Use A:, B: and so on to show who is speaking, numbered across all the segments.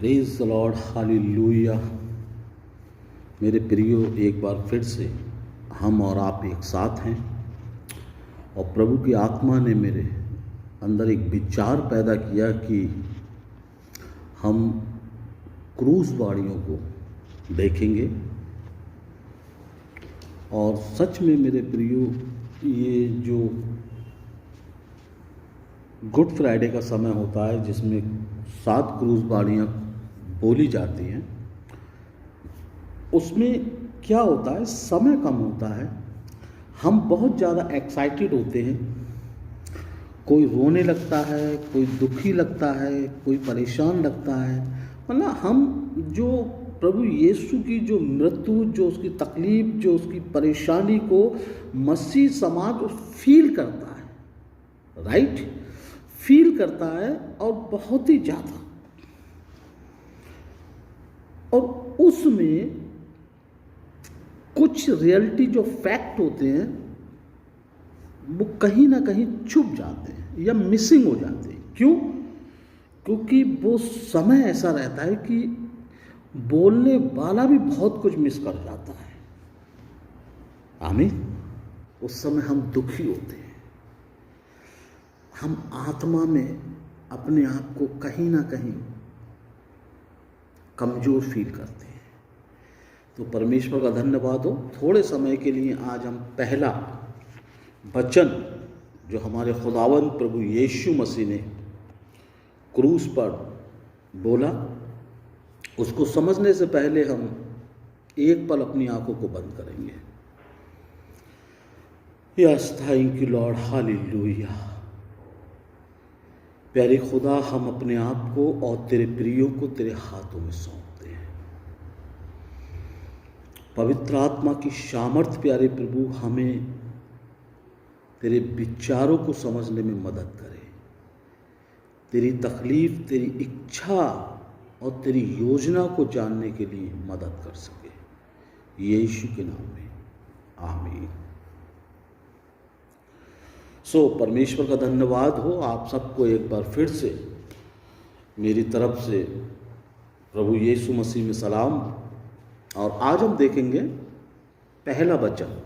A: Praise the Lord, hallelujah. मेरे प्रियो, एक बार फिर से हम और आप एक साथ हैं और प्रभु की आत्मा ने मेरे अंदर एक विचार पैदा किया कि हम क्रूस वाणियों को देखेंगे। और सच में मेरे प्रियो, ये जो गुड फ्राइडे का समय होता है जिसमें 7 क्रूस वाणियाँ बोली जाती हैं, उसमें क्या होता है, समय कम होता है, हम बहुत ज़्यादा एक्साइटेड होते हैं। कोई रोने लगता है, कोई दुखी लगता है, कोई परेशान लगता है। मतलब हम जो प्रभु यीशु की जो मृत्यु, जो उसकी तकलीफ, जो उसकी परेशानी को मसीह समाज फील करता है, राइट, फील करता है और बहुत ही ज़्यादा। और उसमें कुछ रियलिटी जो फैक्ट होते हैं वो कहीं ना कहीं छुप जाते हैं या मिसिंग हो जाते हैं। क्यों? क्योंकि वो समय ऐसा रहता है कि बोलने वाला भी बहुत कुछ मिस कर जाता है। आमीन। उस समय हम दुखी होते हैं, हम आत्मा में अपने आप को कहीं ना कहीं कमज़ोर फील करते हैं। तो परमेश्वर का धन्यवाद हो। थोड़े समय के लिए आज हम पहला वचन जो हमारे खुदावंद प्रभु यीशु मसीह ने क्रूस पर बोला, उसको समझने से पहले हम एक पल अपनी आंखों को बंद करेंगे। Yes, thank you Lord, hallelujah. प्यारे खुदा, हम अपने आप को और तेरे प्रियों को तेरे हाथों में सौंपते हैं। पवित्र आत्मा की सामर्थ प्यारे प्रभु हमें तेरे विचारों को समझने में मदद करे, तेरी तकलीफ, तेरी इच्छा और तेरी योजना को जानने के लिए मदद कर सके। यीशु के नाम में आमीन। परमेश्वर का धन्यवाद हो। आप सबको एक बार फिर से मेरी तरफ से प्रभु यीशु मसीह में सलाम। और आज हम देखेंगे पहला वचन।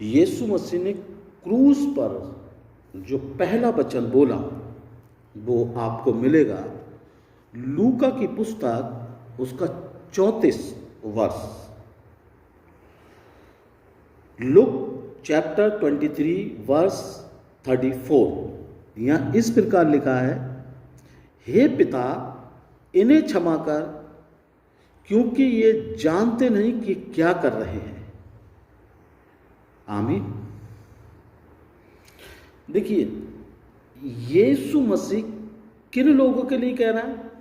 A: यीशु मसीह ने क्रूस पर जो पहला वचन बोला वो आपको मिलेगा लूका की पुस्तक, उसका 34 वर्ष। लुक चैप्टर 23 वर्ष 34। यहाँ इस प्रकार लिखा है, हे पिता, इन्हें क्षमा कर, क्योंकि ये जानते नहीं कि क्या कर रहे हैं। आमीन। देखिए, यीशु मसीह किन लोगों के लिए कह रहा है,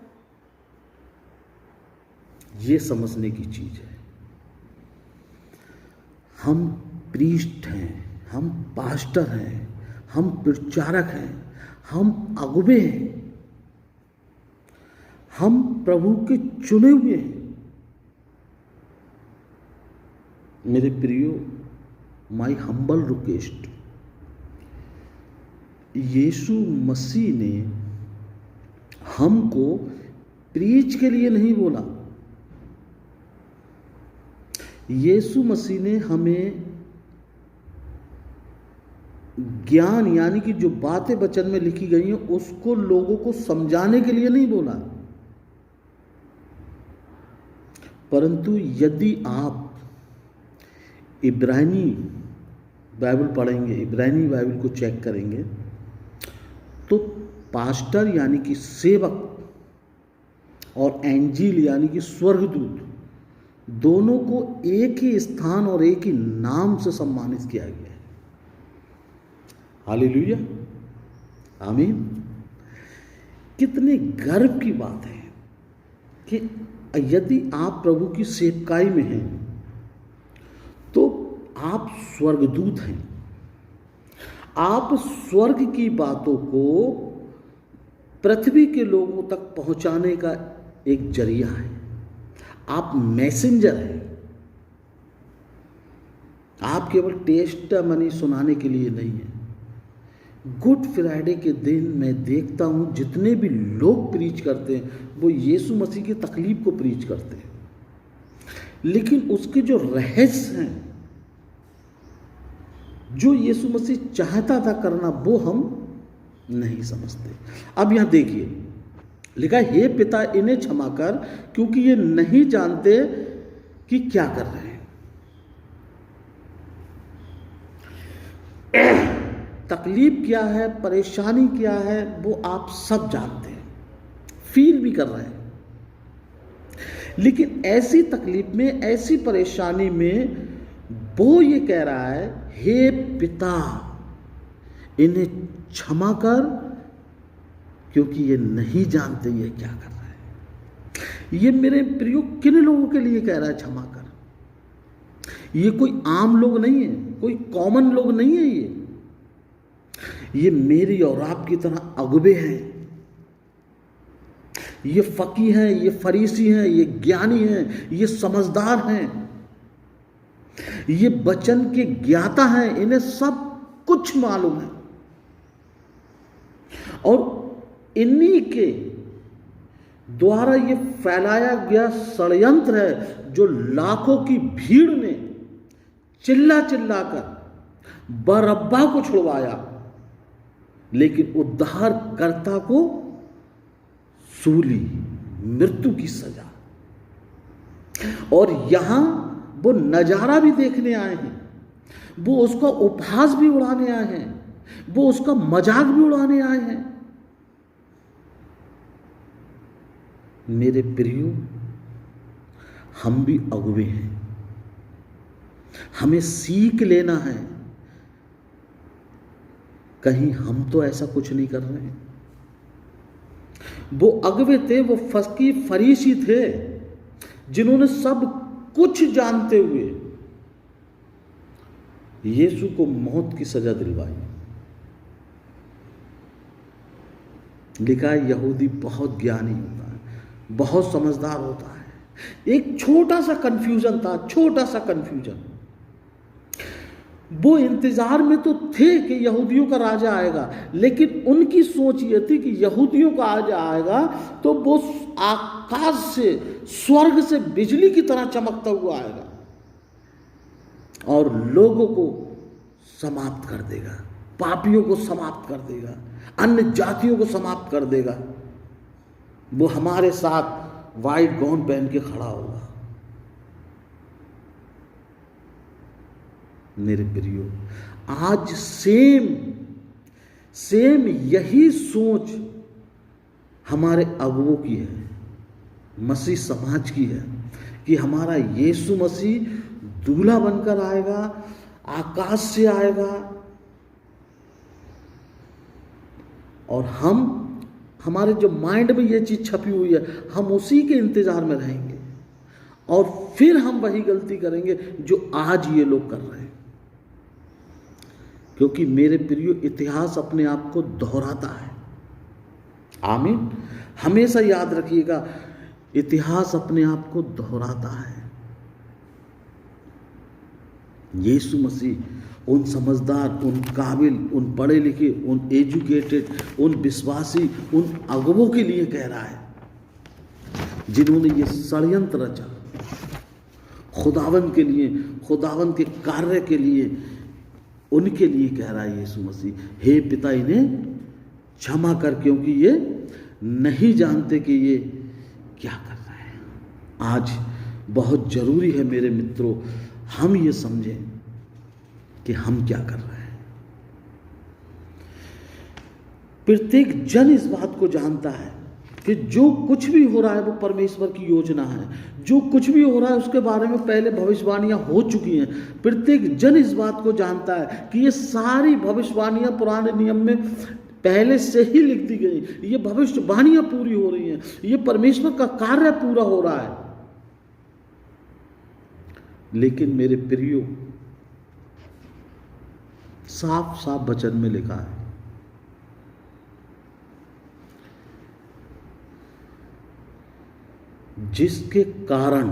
A: ये समझने की चीज है। हम प्रीस्ट हैं, हम पास्टर हैं, हम प्रचारक हैं, हम अगुवे हैं, हम प्रभु के चुने हुए हैं। मेरे प्रियो, माई हम्बल रिक्वेस्ट, यीशु मसीह ने हमको प्रीच के लिए नहीं बोला। यीशु मसीह ने हमें ज्ञान, यानी कि जो बातें वचन में लिखी गई हैं उसको लोगों को समझाने के लिए नहीं बोला। परंतु यदि आप इब्रानी बाइबल पढ़ेंगे, इब्रानी बाइबल को चेक करेंगे, तो पास्टर यानी कि सेवक और एंजिल यानी कि स्वर्गदूत, दोनों को एक ही स्थान और एक ही नाम से सम्मानित किया गया है। हालेलुया, आमीन। कितने गर्व की बात है कि यदि आप प्रभु की सेवकाई में हैं तो आप स्वर्गदूत हैं। आप स्वर्ग की बातों को पृथ्वी के लोगों तक पहुंचाने का एक जरिया है। आप मैसेंजर हैं। आप केवल टेस्ट मनी सुनाने के लिए नहीं है। गुड फ्राइडे के दिन मैं देखता हूँ जितने भी लोग प्रीच करते हैं वो यीशु मसीह की तकलीफ को प्रीच करते हैं, लेकिन उसके जो रहस्य हैं, जो यीशु मसीह चाहता था करना, वो हम नहीं समझते। अब यहां देखिए लिखा, हे पिता इन्हें क्षमा कर क्योंकि ये नहीं जानते कि क्या कर रहे हैं। तकलीफ क्या है, परेशानी क्या है, वो आप सब जानते हैं, फील भी कर रहे हैं। लेकिन ऐसी तकलीफ में, ऐसी परेशानी में वो ये कह रहा है, हे पिता इन्हें क्षमा कर क्योंकि ये नहीं जानते ये क्या कर रहे हैं। ये मेरे प्रियो किन लोगों के लिए कह रहा है क्षमा कर? ये कोई आम लोग नहीं है, कोई कॉमन लोग नहीं है। ये मेरी और आपकी तरह अगुबे हैं, ये फकी हैं, ये फरीसी हैं, ये ज्ञानी हैं, ये समझदार हैं, ये वचन के ज्ञाता हैं, इन्हें सब कुछ मालूम है। और इन्हीं के द्वारा ये फैलाया गया षड्यंत्र है जो लाखों की भीड़ ने चिल्ला चिल्ला कर बरअब्बा को छुड़वाया, लेकिन उद्धारकर्ता को सूली, मृत्यु की सजा। और यहां वो नजारा भी देखने आए हैं, वो उसका उपहास भी उड़ाने आए हैं, वो उसका मजाक भी उड़ाने आए हैं। मेरे प्रियो, हम भी अगुवे हैं, हमें सीख लेना है। कहीं हम तो ऐसा कुछ नहीं कर रहे हैं। वो अगुवे थे, वो फकी फरीसी थे जिन्होंने सब कुछ जानते हुए यीशु को मौत की सजा दिलवाई। लिखा है यहूदी बहुत ज्ञानी होता है, बहुत समझदार होता है। एक छोटा सा कंफ्यूजन था, छोटा सा कंफ्यूजन। वो इंतजार में तो थे कि यहूदियों का राजा आएगा, लेकिन उनकी सोच ये थी कि यहूदियों का राजा आएगा तो वो आकाश से, स्वर्ग से बिजली की तरह चमकता हुआ आएगा और लोगों को समाप्त कर देगा, पापियों को समाप्त कर देगा, अन्य जातियों को समाप्त कर देगा। वो हमारे साथ वाइट गाउन पहन के खड़ा होगा। मेरे प्रियो, आज सेम यही सोच हमारे अगुवों की है, मसीह समाज की है कि हमारा यीशु मसीह दूल्हा बनकर आएगा, आकाश से आएगा और हमारे जो माइंड में ये चीज छपी हुई है, हम उसी के इंतजार में रहेंगे और फिर हम वही गलती करेंगे जो आज ये लोग कर रहे हैं। क्योंकि मेरे प्रियो, इतिहास अपने आप को दोहराता है। आमीन। हमेशा याद रखिएगा, इतिहास अपने आप को दोहराता है। यीशु मसीह उन समझदार, उन काबिल, उन पढ़े लिखे, उन एजुकेटेड, उन विश्वासी, उन अगुवों के लिए कह रहा है जिन्होंने ये षड्यंत्र रचा, खुदावन के लिए, खुदावन के कार्य के लिए, उनके लिए कह रहा है यीशु मसीह, हे पिता इन्हें क्षमा कर क्योंकि ये नहीं जानते कि ये क्या कर रहे हैं। आज बहुत जरूरी है मेरे मित्रों, हम ये समझें कि हम क्या कर रहे हैं। प्रत्येक जन इस बात को जानता है कि जो कुछ भी हो रहा है वो परमेश्वर की योजना है। जो कुछ भी हो रहा है उसके बारे में पहले भविष्यवाणियां हो चुकी हैं। प्रत्येक जन इस बात को जानता है कि ये सारी भविष्यवाणियां पुराने नियम में पहले से ही लिख दी गई। ये भविष्यवाणियां पूरी हो रही हैं, ये परमेश्वर का कार्य पूरा हो रहा है। लेकिन मेरे प्रियो, साफ साफ वचन में लिखा है, जिसके कारण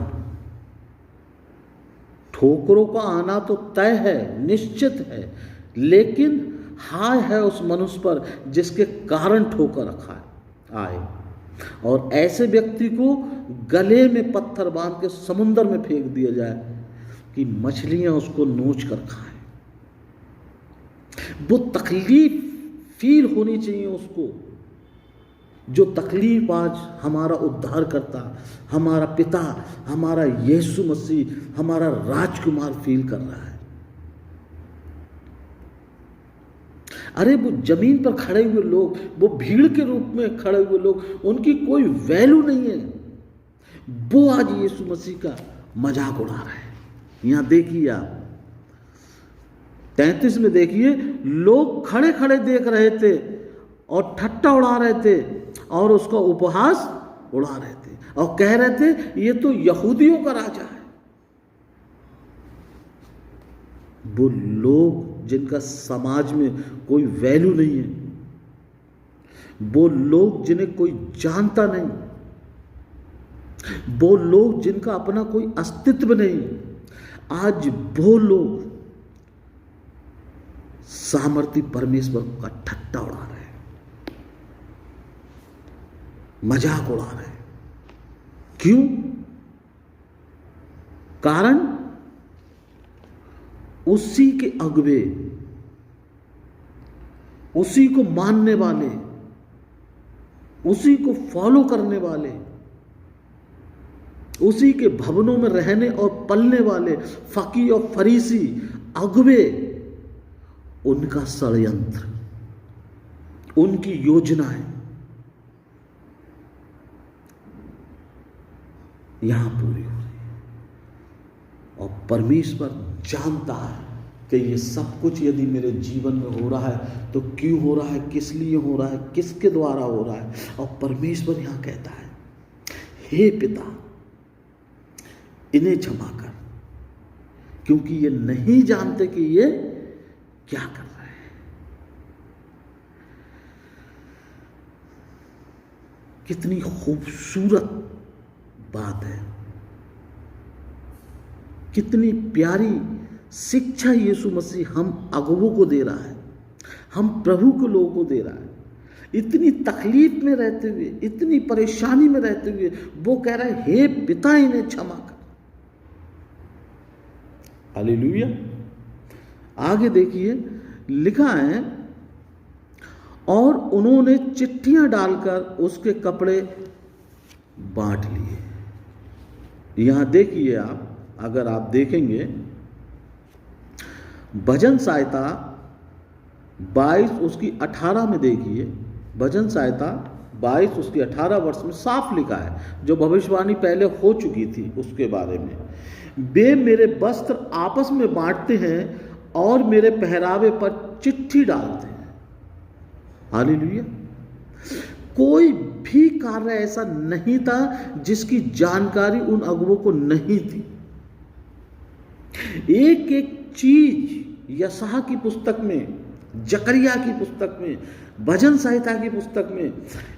A: ठोकरों का आना तो तय है, निश्चित है, लेकिन हाय है उस मनुष्य पर जिसके कारण ठोकर रखा आए, और ऐसे व्यक्ति को गले में पत्थर बांध के समुद्र में फेंक दिया जाए कि मछलियां उसको नोच कर खाएं। वो तकलीफ फील होनी चाहिए उसको, जो तकलीफ आज हमारा उद्धार करता, हमारा पिता, हमारा यीशु मसीह, हमारा राजकुमार फील कर रहा है। अरे वो जमीन पर खड़े हुए लोग, वो भीड़ के रूप में खड़े हुए लोग, उनकी कोई वैल्यू नहीं है, वो आज यीशु मसीह का मजाक उड़ा रहे हैं। यहां देखिए आप 33 में देखिए, लोग खड़े खड़े देख रहे थे और ठट्टा उड़ा रहे थे और उसका उपहास उड़ा रहे थे और कह रहे थे ये तो यहूदियों का राजा है। वो लोग जिनका समाज में कोई वैल्यू नहीं है, वो लोग जिन्हें कोई जानता नहीं, वो लोग जिनका अपना कोई अस्तित्व नहीं, आज वो लोग सामर्थी परमेश्वर का ठट्टा उड़ा रहे हैं, मजाक उड़ा रहे हैं। क्यों? कारण उसी के अगुवे, उसी को मानने वाले, उसी को फॉलो करने वाले, उसी के भवनों में रहने और पलने वाले फकी और फरीसी अगुवे, उनका षड्यंत्र, उनकी योजनाएं यहां पूरी हो रही है। और परमेश्वर जानता है कि ये सब कुछ यदि मेरे जीवन में हो रहा है तो क्यों हो रहा है, किस लिए हो रहा है, किसके द्वारा हो रहा है। और परमेश्वर यहां कहता है, हे पिता इन्हें क्षमा कर, क्योंकि ये नहीं जानते कि ये क्या कर रहे हैं। कितनी खूबसूरत बात है, कितनी प्यारी शिक्षा यीशु मसीह हम अगुवों को दे रहा है, हम प्रभु के लोगों को दे रहा है। इतनी तकलीफ में रहते हुए, इतनी परेशानी में रहते हुए वो कह रहा है, हे पिता इन्हें क्षमा कर। हालेलुया। आगे देखिए लिखा है, और उन्होंने चिट्ठियां डालकर उसके कपड़े बांट लिए। यहां देखिए आप, अगर आप देखेंगे भजन सहायता 22 उसकी 18 में देखिए, भजन सहायता 22 उसकी 18 वर्ष में साफ लिखा है, जो भविष्यवाणी पहले हो चुकी थी उसके बारे में। वे मेरे वस्त्र आपस में बांटते हैं और मेरे पहरावे पर चिट्ठी डालते हैं। हालेलुया। कोई भी कार्य ऐसा नहीं था जिसकी जानकारी उन अगुवों को नहीं थी। एक एक चीज यशाह की पुस्तक में, जकरिया की पुस्तक में, भजन संहिता की पुस्तक में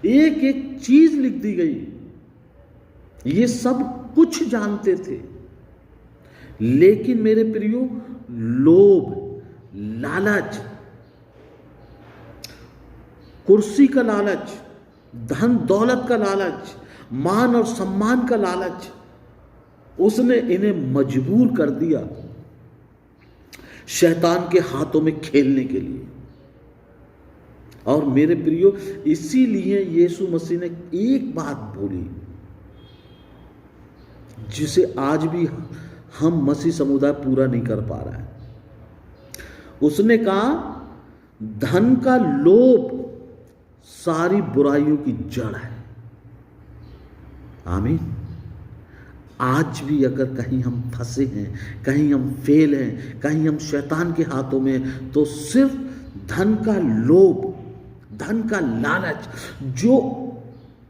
A: एक एक चीज लिख दी गई। ये सब कुछ जानते थे, लेकिन मेरे प्रियो लोभ, लालच, कुर्सी का लालच, धन दौलत का लालच, मान और सम्मान का लालच, उसने इन्हें मजबूर कर दिया शैतान के हाथों में खेलने के लिए। और मेरे प्रियो, इसीलिए यीशु मसीह ने एक बात बोली जिसे आज भी हम मसीह समुदाय पूरा नहीं कर पा रहा है। उसने कहा, धन का लोभ सारी बुराइयों की जड़ है। आमीन। आज भी अगर कहीं हम फंसे हैं, कहीं हम फेल हैं, कहीं हम शैतान के हाथों में, तो सिर्फ धन का लोभ, धन का लालच, जो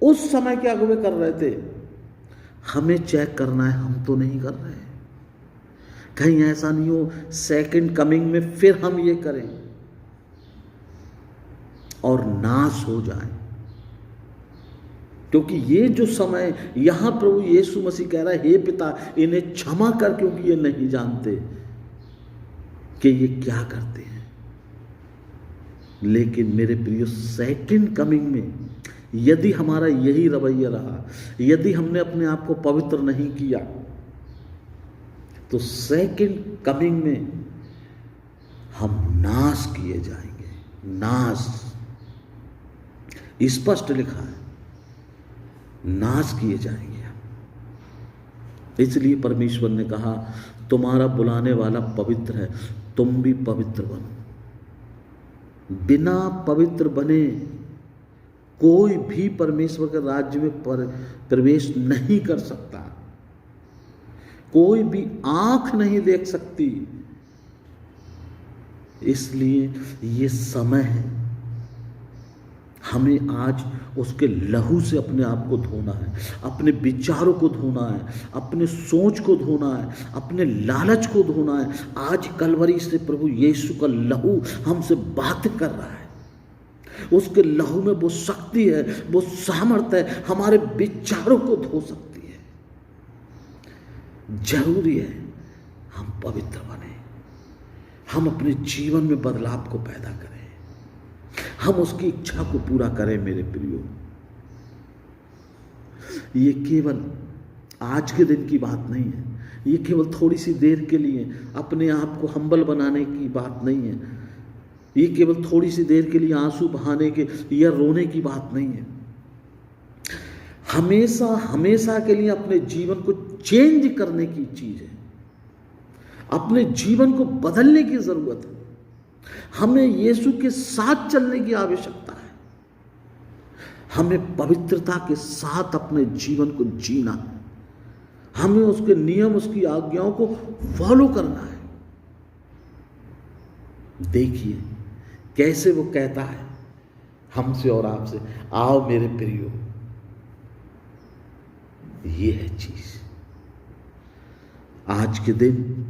A: उस समय के अगुवे कर रहे थे, हमें चेक करना है, हम तो नहीं कर रहे। कहीं ऐसा नहीं हो सेकंड कमिंग में फिर हम ये करें और नाश हो जाए। क्योंकि ये जो समय यहां प्रभु यीशु मसीह कह रहा है, हे पिता इन्हें क्षमा कर, क्योंकि ये नहीं जानते कि ये क्या करते हैं। लेकिन मेरे प्रियो, सेकंड कमिंग में यदि हमारा यही रवैया रहा, यदि हमने अपने आप को पवित्र नहीं किया, तो सेकंड कमिंग में हम नाश किए जाएंगे। नाश स्पष्ट लिखा है, नाश किए जाएंगे। इसलिए परमेश्वर ने कहा, तुम्हारा बुलाने वाला पवित्र है, तुम भी पवित्र बनो। बिना पवित्र बने कोई भी परमेश्वर के राज्य में प्रवेश नहीं कर सकता। कोई भी आंख नहीं देख सकती। इसलिए ये समय है, हमें आज उसके लहू से अपने आप को धोना है, अपने विचारों को धोना है, अपने सोच को धोना है, अपने लालच को धोना है। आज कलवरी से प्रभु यीशु का लहू हमसे बात कर रहा है। उसके लहू में वो शक्ति है, वो सामर्थ्य है, हमारे विचारों को धो सकती है। जरूरी है हम पवित्र बने, हम अपने जीवन में बदलाव को पैदा करें, हम उसकी इच्छा को पूरा करें। मेरे प्रियो, ये केवल आज के दिन की बात नहीं है, ये केवल थोड़ी सी देर के लिए अपने आप को हम्बल बनाने की बात नहीं है, ये केवल थोड़ी सी देर के लिए आंसू बहाने के या रोने की बात नहीं है। हमेशा हमेशा के लिए अपने जीवन को चेंज करने की चीज है, अपने जीवन को बदलने की जरूरत है। हमें यीशु के साथ चलने की आवश्यकता है, हमें पवित्रता के साथ अपने जीवन को जीना है, हमें उसके नियम, उसकी आज्ञाओं को फॉलो करना है। देखिए कैसे वो कहता है हमसे और आपसे, आओ मेरे प्रियो। ये है चीज। आज के दिन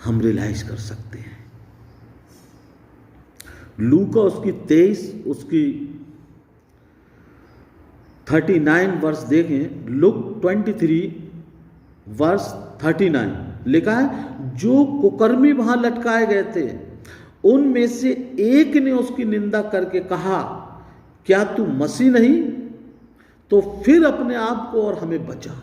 A: हम रियलाइज कर सकते हैं। लूका उसकी 23, उसकी 39 वर्ष देखें। लुक 23 वर्ष 39 लिखा है, जो कुकर्मी वहां लटकाए गए थे उनमें से एक ने उसकी निंदा करके कहा, क्या तू मसीह नहीं? तो फिर अपने आप को और हमें बचा।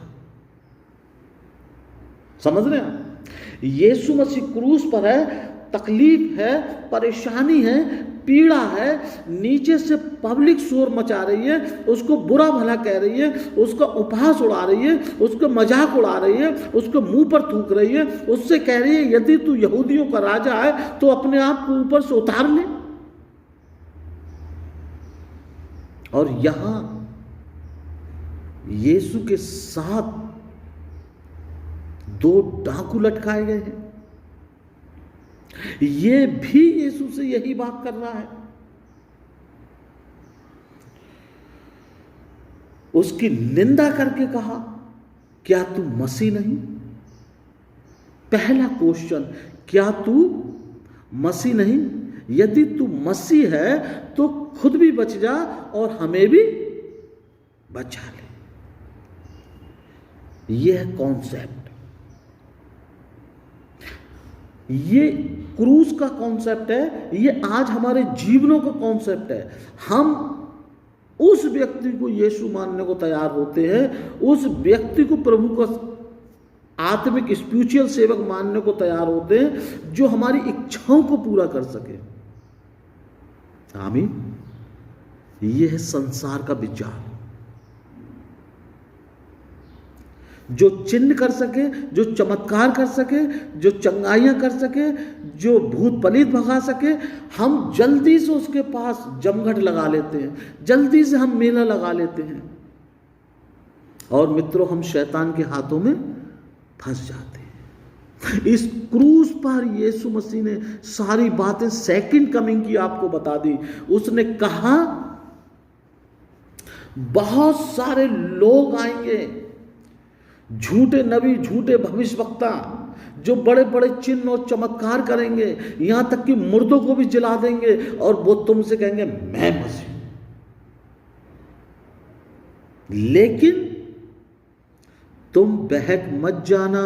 A: समझ रहे हैं? यीशु मसीह क्रूस पर है, तकलीफ है, परेशानी है, पीड़ा है, नीचे से पब्लिक शोर मचा रही है, उसको बुरा भला कह रही है, उसका उपहास उड़ा रही है, उसका मजाक उड़ा रही है, उसके मुंह पर थूक रही है, उससे कह रही है यदि तू यहूदियों का राजा है तो अपने आप को ऊपर से उतार ले। और यहां यीशु के साथ 2 डाकू लटकाए गए हैं। ये भी यीशु से यही बात कर रहा है। उसकी निंदा करके कहा, क्या तू मसीह नहीं? पहला क्वेश्चन, क्या तू मसीह नहीं? यदि तू मसीह है तो खुद भी बच जा और हमें भी बचा ले। यह कॉन्सेप्ट, ये क्रूस का कॉन्सेप्ट है, ये आज हमारे जीवनों का कॉन्सेप्ट है। हम उस व्यक्ति को यीशु मानने को तैयार होते हैं, उस व्यक्ति को प्रभु का आत्मिक स्पिरिचुअल सेवक मानने को तैयार होते हैं जो हमारी इच्छाओं को पूरा कर सके। आमीन। यह है संसार का विचार, जो चिन्ह कर सके, जो चमत्कार कर सके, जो चंगाइयां कर सके, जो भूत पलीत भगा सके, हम जल्दी से उसके पास जमघट लगा लेते हैं, जल्दी से हम मेला लगा लेते हैं और मित्रों हम शैतान के हाथों में फंस जाते हैं। इस क्रूस पर यीशु मसीह ने सारी बातें सेकंड कमिंग की आपको बता दी। उसने कहा बहुत सारे लोग आएंगे, झूठे नबी, झूठे भविष्यवक्ता, जो बड़े बड़े चिन्ह और चमत्कार करेंगे, यहां तक कि मुर्दों को भी जला देंगे और वो तुमसे कहेंगे मैं मसीह। लेकिन तुम बहक मत जाना,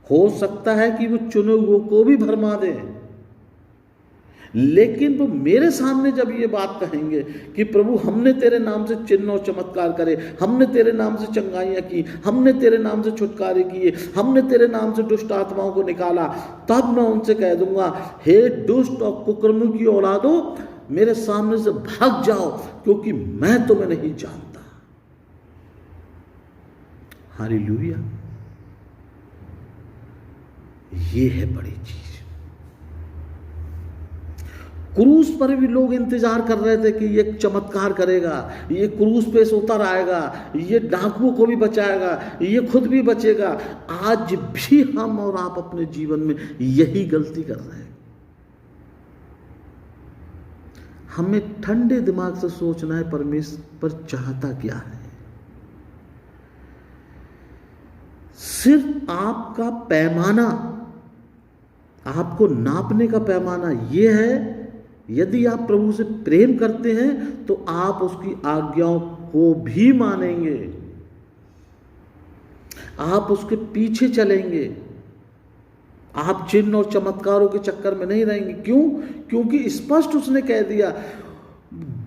A: हो सकता है कि वो चुने हुए को भी भरमा दे। लेकिन वो मेरे सामने जब ये बात कहेंगे कि प्रभु हमने तेरे नाम से चिन्ह और चमत्कार करे, हमने तेरे नाम से चंगाइयाँ की, हमने तेरे नाम से छुटकारे किए, हमने तेरे नाम से दुष्ट आत्माओं को निकाला, तब मैं उनसे कह दूंगा, हे दुष्ट और कुकर्मों की औलादो, मेरे सामने से भाग जाओ, क्योंकि मैं तुम्हें नहीं जानता। हालेलुया। ये है बड़ी चीज। क्रूस पर भी लोग इंतजार कर रहे थे कि ये चमत्कार करेगा, ये क्रूस पे से उतर आएगा, ये डाकुओं को भी बचाएगा, ये खुद भी बचेगा। आज भी हम और आप अपने जीवन में यही गलती कर रहे हैं। हमें ठंडे दिमाग से सोचना है परमेश्वर चाहता क्या है। सिर्फ आपका पैमाना, आपको नापने का पैमाना यह है, यदि आप प्रभु से प्रेम करते हैं तो आप उसकी आज्ञाओं को भी मानेंगे, आप उसके पीछे चलेंगे, आप चिन्ह और चमत्कारों के चक्कर में नहीं रहेंगे। क्यों? क्योंकि स्पष्ट उसने कह दिया,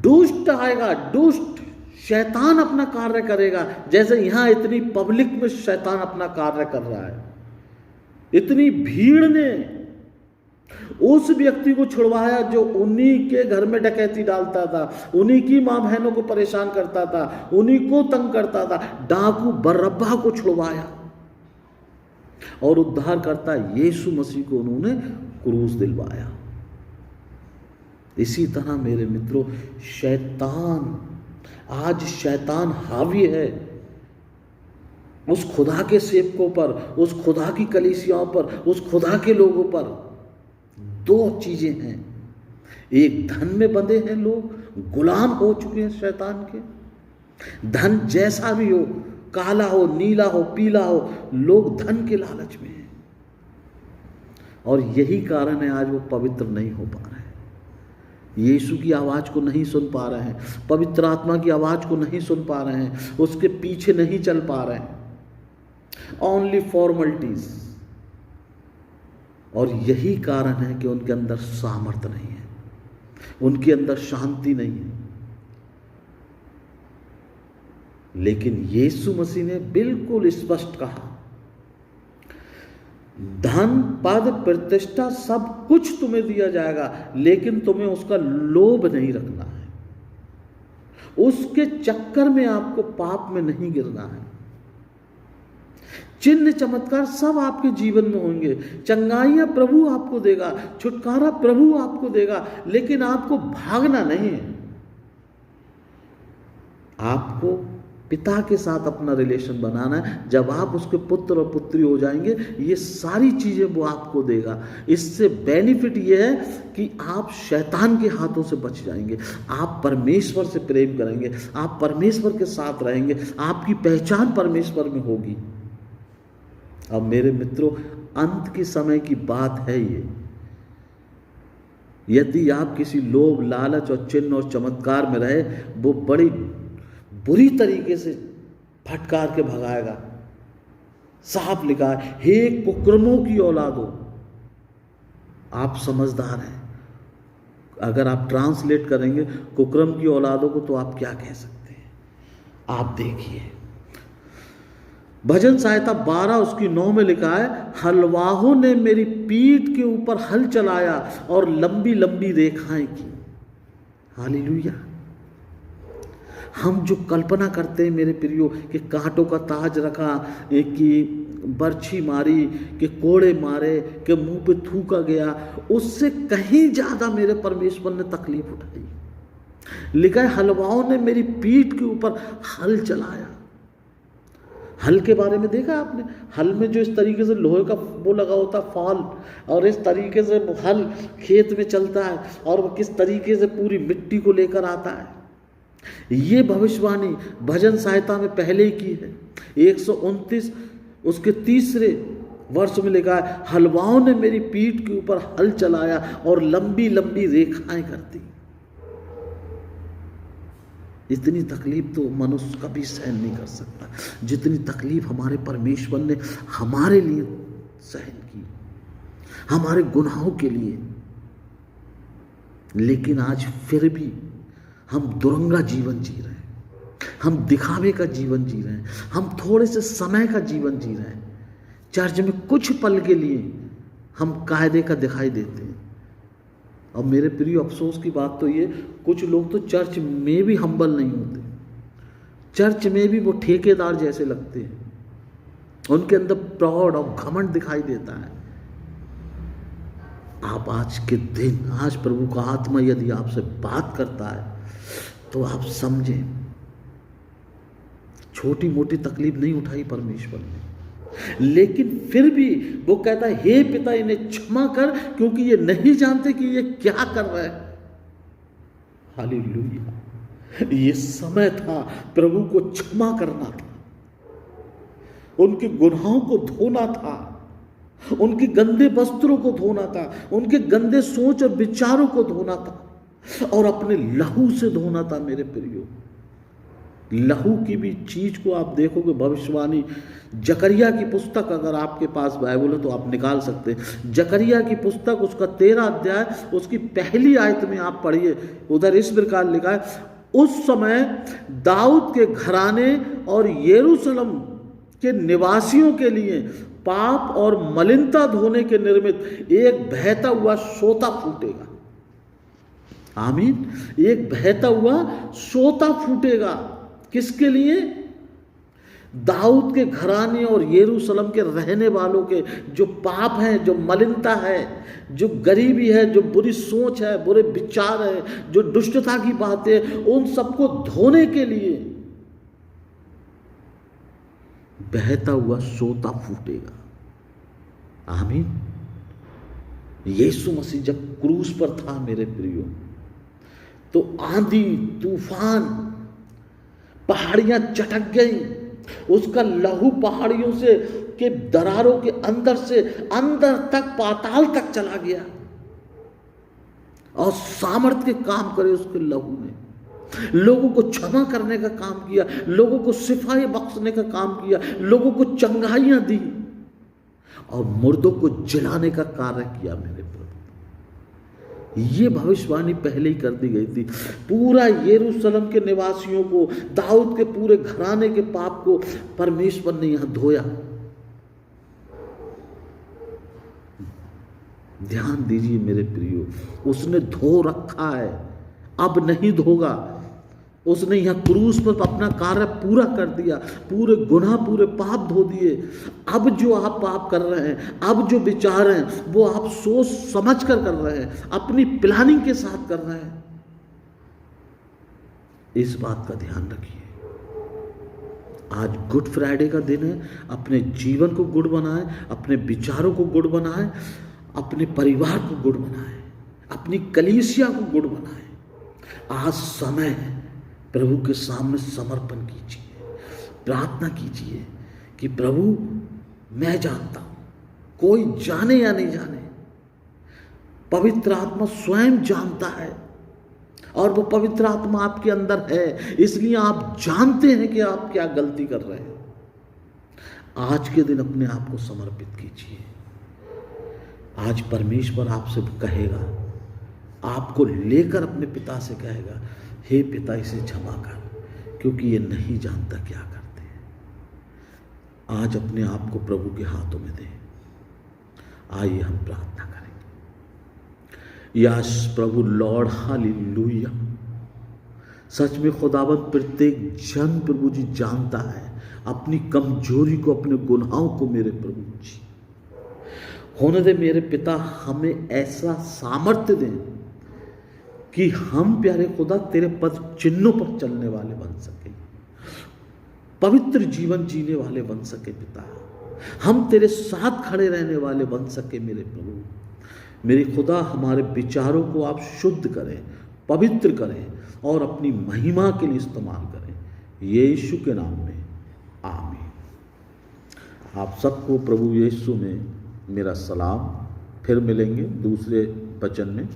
A: दुष्ट आएगा, दुष्ट शैतान अपना कार्य करेगा। जैसे यहां इतनी पब्लिक में शैतान अपना कार्य कर रहा है, इतनी भीड़ ने उस व्यक्ति को छुड़वाया जो उन्हीं के घर में डकैती डालता था, उन्हीं की मां बहनों को परेशान करता था, उन्हीं को तंग करता था। डाकू बरअब्बा को छुड़वाया और उद्धारकर्ता यीशु मसीह को उन्होंने क्रूस दिलवाया। इसी तरह मेरे मित्रों, आज शैतान हावी है उस खुदा के सेवकों पर, उस खुदा की कलीसियाओं पर, उस खुदा के लोगों पर। दो चीजें हैं, एक धन में बंधे हैं लोग, गुलाम हो चुके हैं शैतान के। धन जैसा भी हो, काला हो, नीला हो, पीला हो, लोग धन के लालच में हैं। और यही कारण है आज वो पवित्र नहीं हो पा रहे हैं, यीशु की आवाज को नहीं सुन पा रहे हैं, पवित्र आत्मा की आवाज को नहीं सुन पा रहे हैं, उसके पीछे नहीं चल पा रहे हैं। Only formalities. और यही कारण है कि उनके अंदर सामर्थ्य नहीं है, उनके अंदर शांति नहीं है। लेकिन यीशु मसीह ने बिल्कुल स्पष्ट कहा, धन, पद, प्रतिष्ठा सब कुछ तुम्हें दिया जाएगा, लेकिन तुम्हें उसका लोभ नहीं रखना है, उसके चक्कर में आपको पाप में नहीं गिरना है। चिन्ह चमत्कार सब आपके जीवन में होंगे, चंगाइयां प्रभु आपको देगा, छुटकारा प्रभु आपको देगा, लेकिन आपको भागना नहीं है। आपको पिता के साथ अपना रिलेशन बनाना है। जब आप उसके पुत्र और पुत्री हो जाएंगे, ये सारी चीजें वो आपको देगा। इससे बेनिफिट ये है कि आप शैतान के हाथों से बच जाएंगे, आप परमेश्वर से प्रेम करेंगे, आप परमेश्वर के साथ रहेंगे, आपकी पहचान परमेश्वर में होगी। अब मेरे मित्रों, अंत के समय की बात है ये। यदि आप किसी लोभ, लालच और चिन्ह और चमत्कार में रहे, वो बड़ी बुरी तरीके से फटकार के भगाएगा। साफ लिखा है, हे कुकर्मों की औलादो। आप समझदार हैं, अगर आप ट्रांसलेट करेंगे कुकर्म की औलादों को, तो आप क्या कह सकते हैं? आप देखिए, भजन संहिता 12 उसकी 9 में लिखा है, हलवाहों ने मेरी पीठ के ऊपर हल चलाया और लंबी लंबी रेखाएं की। हालेलुया। हम जो कल्पना करते हैं मेरे प्रियो, कि कांटों का ताज रखा, कि बर्छी मारी, कि कोड़े मारे, कि मुंह पे थूका गया, उससे कहीं ज्यादा मेरे परमेश्वर ने तकलीफ उठाई। लिखा है, हलवाओं ने मेरी पीठ के ऊपर हल चलाया। हल के बारे में देखा आपने? हल में जो इस तरीके से लोहे का वो लगा होता फाल, और इस तरीके से हल खेत में चलता है, और वो किस तरीके से पूरी मिट्टी को लेकर आता है। ये भविष्यवाणी भजन संहिता में पहले ही की है। 129 उसके 3 वर्ष में लिखा है, हलवाओं ने मेरी पीठ के ऊपर हल चलाया और लंबी लंबी रेखाएं कर दी। इतनी तकलीफ तो मनुष्य कभी सहन नहीं कर सकता, जितनी तकलीफ हमारे परमेश्वर ने हमारे लिए सहन की, हमारे गुनाहों के लिए। लेकिन आज फिर भी हम दुरंगा जीवन जी रहे हैं, हम दिखावे का जीवन जी रहे हैं, हम थोड़े से समय का जीवन जी रहे हैं। चर्च में कुछ पल के लिए हम कायदे का दिखाई देते हैं। और मेरे प्रिय, अफसोस की बात तो ये, कुछ लोग तो चर्च में भी हम्बल नहीं होते, चर्च में भी वो ठेकेदार जैसे लगते हैं, उनके अंदर प्राउड और घमंड दिखाई देता है। आप आज के दिन, आज प्रभु का आत्मा यदि आपसे बात करता है तो आप समझें, छोटी मोटी तकलीफ नहीं उठाई परमेश्वर ने, लेकिन फिर भी वो कहता है, हे पिता इन्हें क्षमा कर, क्योंकि ये नहीं जानते कि ये क्या कर रहा है। हालेलुया। ये समय था प्रभु को क्षमा करना था, उनके गुनाहों को धोना था, उनके गंदे वस्त्रों को धोना था, उनके गंदे सोच और विचारों को धोना था, और अपने लहू से धोना था। मेरे प्रियो, लहू की भी चीज को आप देखोगे, भविष्यवाणी जकरिया की पुस्तक, अगर आपके पास बाइबल है तो आप निकाल सकते हैं। जकरिया की पुस्तक, उसका 13 अध्याय, उसकी पहली आयत में आप पढ़िए, उधर इस प्रकार लिखा है, उस समय दाऊद के घराने और यरूशलेम के निवासियों के लिए पाप और मलिनता धोने के निर्मित एक बहता हुआ सोता फूटेगा। आमीन। एक बहता हुआ सोता फूटेगा। किसके लिए? दाऊद के घराने और यरूशलेम के रहने वालों के जो पाप हैं, जो मलिनता है, जो गरीबी है, जो बुरी सोच है, बुरे विचार है, जो दुष्टता की बातें, उन सबको धोने के लिए बहता हुआ सोता फूटेगा। आमीन। यीशु मसीह जब क्रूस पर था मेरे प्रियो, तो आंधी तूफान, पहाड़ियां चटक गई, उसका लहू पहाड़ियों से के दरारों के अंदर से अंदर तक, पाताल तक चला गया, और सामर्थ्य के काम करे उसके लहू ने। लोगों को क्षमा करने का काम किया, लोगों को शिफाई बख्शने का काम किया, लोगों को चंगाइयां दी, और मुर्दों को जिलाने का कार्य किया। मेरे प्रभु, ये भविष्यवाणी पहले ही कर दी गई थी। पूरा यरूशलेम के निवासियों को, दाऊद के पूरे घराने के पाप को परमेश्वर ने यहां धोया। ध्यान दीजिए मेरे प्रियो, उसने धो रखा है, अब नहीं धोगा। उसने यहां क्रूस पर अपना कार्य पूरा कर दिया, पूरे गुनाह, पूरे पाप धो दिए। अब जो आप पाप कर रहे हैं, अब जो विचार हैं, वो आप सोच समझ कर रहे हैं, अपनी प्लानिंग के साथ कर रहे हैं। इस बात का ध्यान रखिए। आज गुड फ्राइडे का दिन है। अपने जीवन को गुड बनाएं, अपने विचारों को गुड बनाएं, अपने परिवार को गुड बनाएं, अपनी कलीसिया को गुड बनाएं। आज समय है, प्रभु के सामने समर्पण कीजिए, प्रार्थना कीजिए कि प्रभु, मैं जानता हूं, कोई जाने या नहीं जाने, पवित्र आत्मा स्वयं जानता है, और वो पवित्र आत्मा आपके अंदर है, इसलिए आप जानते हैं कि आप क्या गलती कर रहे हैं। आज के दिन अपने आप को समर्पित कीजिए। आज परमेश्वर आपसे कहेगा, आपको लेकर अपने पिता से कहेगा, हे पिता, इसे क्षमा कर, क्योंकि ये नहीं जानता क्या करते हैं। आज अपने आप को प्रभु के हाथों में दें। आइए हम प्रार्थना करेंगे। यस प्रभु लॉर्ड, हालेलुया। सच में खुदावंद, प्रत्येक जन प्रभु जी जानता है अपनी कमजोरी को, अपने गुनाहों को। मेरे प्रभु जी, होने दे मेरे पिता, हमें ऐसा सामर्थ्य दें कि हम प्यारे खुदा तेरे पद चिन्हों पर चलने वाले बन सके, पवित्र जीवन जीने वाले बन सके पिता। हम तेरे साथ खड़े रहने वाले बन सके मेरे प्रभु। मेरे खुदा, हमारे विचारों को आप शुद्ध करें, पवित्र करें, और अपनी महिमा के लिए इस्तेमाल करें, यीशु के नाम में, आमीन। आप सबको प्रभु यीशु में मेरा सलाम। फिर मिलेंगे दूसरे वचन में।